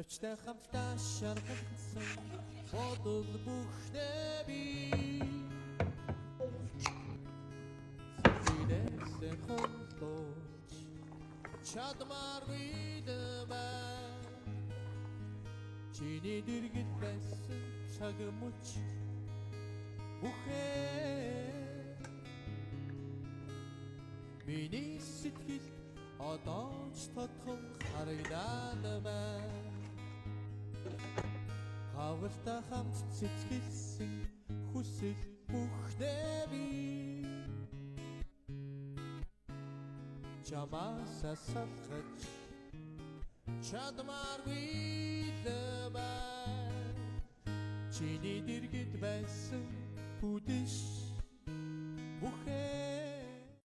Навчтай хамтдаа шаргалсан бодол бүхнээ би Сэтгээрээ хонлооч чадмааргүй дэмээ Чиний дэргэд байсан цаг мөч бүхээ Миний сэтгэл одоо ч тодхон харагдаад байна Хавартай хамт цэцгэлсэн хүсэл бүхнээ би Чамаас салгаж чадмааргүй дэмээ Чиний дэргэд байсан бүдэш